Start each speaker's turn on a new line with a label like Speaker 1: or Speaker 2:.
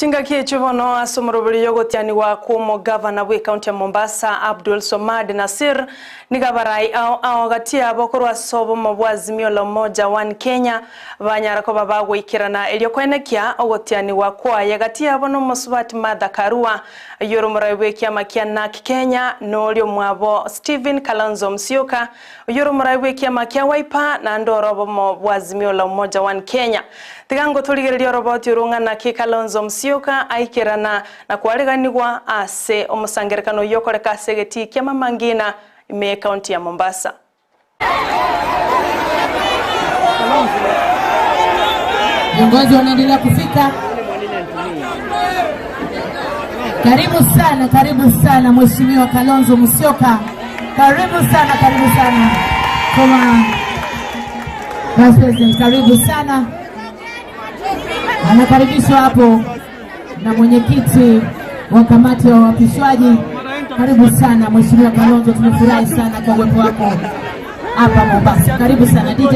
Speaker 1: Tinga kichivono asomorobiri yogotiani wa kumo governor we county ya Mombasa Abdul Somad Nasir nigabarai ao gatia bokoro asobo mabwazimio la moja one Kenya banyara ko babagwe ikirana elyo kwenekia ogotiani wa kwa yagatia bono musubati Martha Karua yorumurawe kiama kia NARC Kenya nolyo mwabo Stephen Kalonzo Musyoka yorumurawe kiama kia Wiper na ndorobo mabwazimio la moja one Kenya tigango tuligererio roboti urungana ki Kalonzo Musyoka aikirana na kwariganirwa ase omusangerekano yokoreka segeti kia mamangina ime county ya Mombasa.
Speaker 2: Viongozi wanaendelea kufika. Karibu sana Mheshimiwa Kalonzo Musyoka. Karibu sana. Kama Vice President, karibu sana. Anakaribishwa hapo na mwenyekiti wa kamati ya wapishwaji. Karibu sana Mheshimiwa Kalonzo, tumefurahi sana kwa uwepo wako hapa Mombasa. Karibu sana DJ.